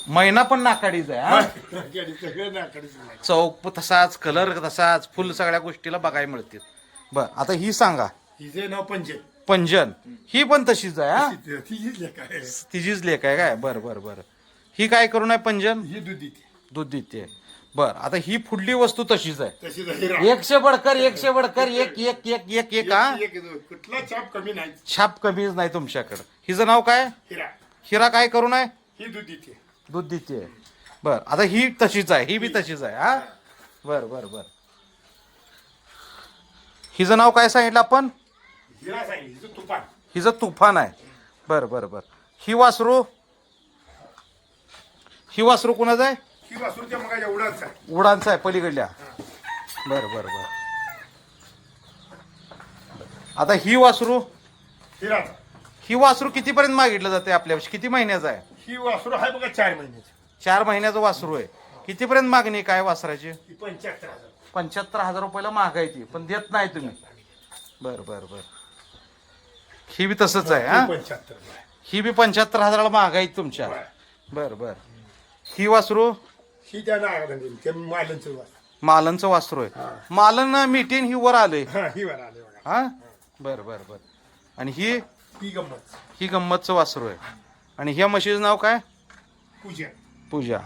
मैना पण नाकाडीच आहे. हा सगळं नाकडीच नाही. चौक तसाच, कलर तसाच, फुल सगळ्या गोष्टीला बघायला मिळतील. बर आता ही सांगा. हिचं नाव पंजन. पंजन. ही पण तशीच आहे. हा तिचीच लेख आहे. तिचीच लेख आहे काय? बर बर बर. ही काय करून आहे पंजन? ही दूध देते. दूध देते. बर आता ही पुढली वस्तू तशीच आहे. तशीच आहे. हिरा. 100 बडकर 100 बडकर एक एक एक एक एक. हा एक कुठला छाप कमी नाही. छाप कमीच नाही तुमच्याकडं. हिचं नाव काय? हिरा. हिरा काय करून आहे? ही दूध देते. दूध देते. बर आता ही तशीच आहे. ही बी तशीच आहे. हा बर बर बर. हिचं नाव काय सांगितलं आपण? हिरा सांगितलं. हिचं तुफान. हिचं तुफान आहे. बर बर बर. ही वासरू? ही वासरू कुणाचं आहे? ही वासरूच्या मग एवढाच आहे. उडानचं आहे पलीकडल्या. बर बर बर. आता ही वासरू? हिराचा. ही वासरू कितीपर्यंत मागितलं जाते आपल्यापाशी? किती महिन्याचं आहे? ही वासरू आहे बघा 4 महिन्याची. 4 महिन्याचं वासरू आहे. कितीपर्यंत मागणी काय वासराची? ही 75,000. 75,000 रुपयाला मागायची, पण देत नाही तुम्ही. बर बर बर. ही बी तसंच आहे. हा 75. ही बी 75,000ला मागायची तुमच्या. बर बर. ही वासरू? ही त्या नागाला दिली. त्या मालनचं वासरू. मालनचं वासरू आहे. मालन मिटीन ही वर आलंय. हा ही वर आले बघा. हा बर बर बर. आणि ही? ही गंमत. ही गंमतचं वासरू आहे. आणि ह्या म्हशीचं नाव काय? पूजा. पूजा.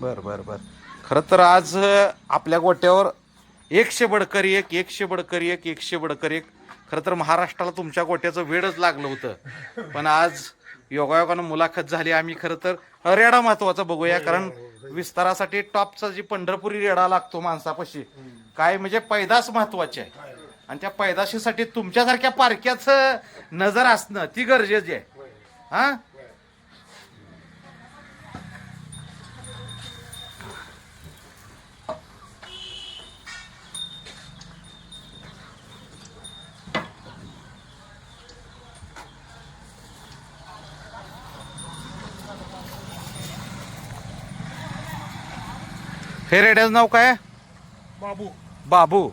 बर बर बर. खरं तर आज आपल्या गोट्यावर 100 बडकर एक 100 बडकर एक 100 बडकर एक. खरं तर महाराष्ट्राला तुमच्या गोट्याचं वेळच लागलं होतं, पण आज योगायोगानं मुलाखत झाली. आम्ही खरं तर रेडा महत्वाचा बघूया, कारण विस्तारासाठी टॉपचा जी पंढरपुरी रेडा लागतो माणसापाशी, काय म्हणजे पैदास महत्वाची आहे. आणि त्या पैदाशीसाठी तुमच्यासारख्या पारख्याचं नजर असणं ती गरजेची आहे. हा हे रेड्याचं नाव काय? बाबू. बाबू.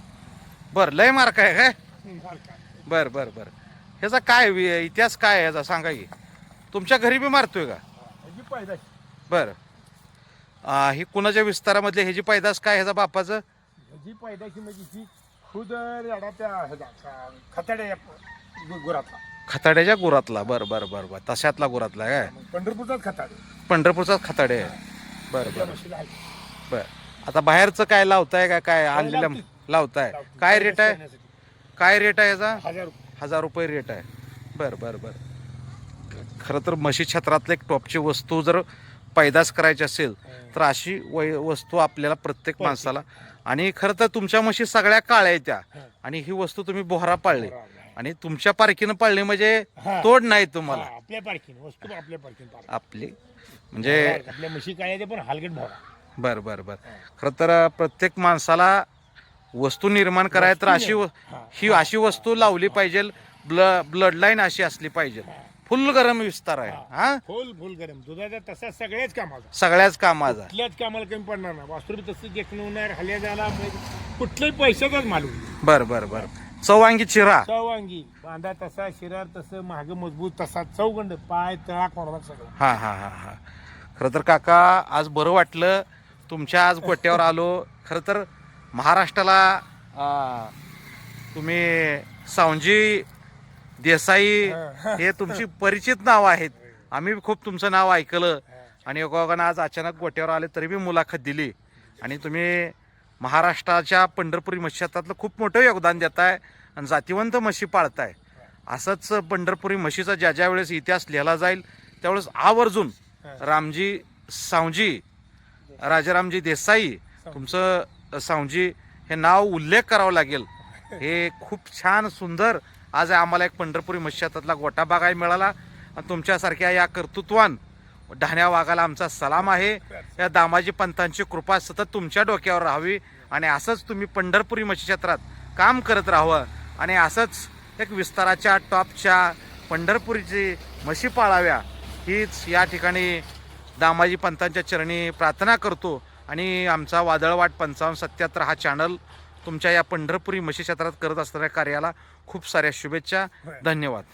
बर लय मार्क आहे काय? बर बर बर. ह्याचा काय इतिहास काय आहे ह्याचा सांगा की. तुमच्या घरी बी मारतोय का? बर ही कुणाच्या विस्तारामधले ह्याची पैदास काय ह्याचा बापाचं? जी पैदाशी म्हणजे जी खुद रेडा त्या खताड्या गुरातला खताड्याच्या गुरातला. बरं बरं बरं बरं, तशातला गुरातला काय? पंढरपूरचाच खताडे पंढरपूरचाच खताडे आहे. बरं त्या बरं म्हशीला आहे. बरं. आता बाहेरचं काय लावताय का काय आणलेलं लावताय? काय रेट आहे? काय रेट आहे याचा? 1000 रुपये. 1000 रुपये रेट आहे. बरं बरं बरं. खरं तर म्हशी छत्रातलं एक टॉपची वस्तू जर पैदास करायची असेल तर अशी वस्तू आपल्याला प्रत्येक माणसाला. आणि खरं तर तुमच्या म्हशी सगळ्या काळ्या आहेत त्या, आणि ही वस्तू तुम्ही बोहरा पाळली आणि तुमच्या पारखीनं पाळली म्हणजे तोड नाही तुम्हाला. आपल्या पारखीने वस्तू आपल्या पारखीने आपली म्हणजे आपल्या म्हशी काय आहे ते पण हलगट भोरा. बरं बरं बरं. खरं तर प्रत्येक माणसाला वस्तू निर्माण करायला तर ही अशी वस्तू लावली पाहिजे. ब्लड लाईन अशी असली पाहिजे. फुल गरम विस्तार आहे. हा, फुल गरम दुधाचा तसा सगळ्याच कामाचा, सगळ्याच कामाचा. कुठल्याच कामाला कमी पडणार ना. वासरू तसं देखणं होणार, हल्या जायला कुठल्याही पैशाचाच मालूम. बरं बरं बरं. चौवांगी चिरा, चौवांगी बांधा तसा, शिरार तसं, महाग मजबूत तसा, चौगंड पाय तळा कोणाला सगळं. हा हा हा हा. खरं तर काका आज बरं वाटलं तुमच्या आज गोट्यावर आलो. खरं तर महाराष्ट्राला तुम्ही सावंजी देसाई हे तुमची परिचित नाव आहेत. आम्ही खूप तुमचं नाव ऐकलं आणि योगायोगानं आज अचानक गोट्यावर आले तरी बी मुलाखत दिली. आणि तुम्ही महाराष्ट्राच्या पंढरपुरी म्हशीतलं खूप मोठं योगदान देताय आणि जातीवंत म्हशी पाळताय. असंच पंढरपुरी म्हशीचा ज्या ज्या वेळेस इतिहास लिहिला जाईल त्यावेळेस आवर्जून रामजी सावजी राजारामजी देसाई तुमचं सावजी हे नाव उल्लेख करावं लागेल. हे खूप छान सुंदर आज आम्हाला एक पंढरपुरी म्हशीतला गोटा बघायला मिळाला. आणि तुमच्यासारख्या या कर्तृत्वान ढाण्या वाघाला आमचा सलाम आहे. या दामाजी पंतांची कृपा सतत तुमच्या डोक्यावर राहावी आणि असंच तुम्ही पंढरपुरी म्हशी क्षेत्रात काम करत राहावं आणि असंच एक विस्ताराच्या टॉपच्या पंढरपुरीची म्हशी पाळाव्या हीच या ठिकाणी दामाजी पंतांच्या चरणी प्रार्थना करतो. आणि आमचा वादळवाट 5577 हा चॅनल तुमच्या या पंढरपुरी म्हशी क्षेत्रात करत असणाऱ्या कार्याला खूप साऱ्या शुभेच्छा. धन्यवाद.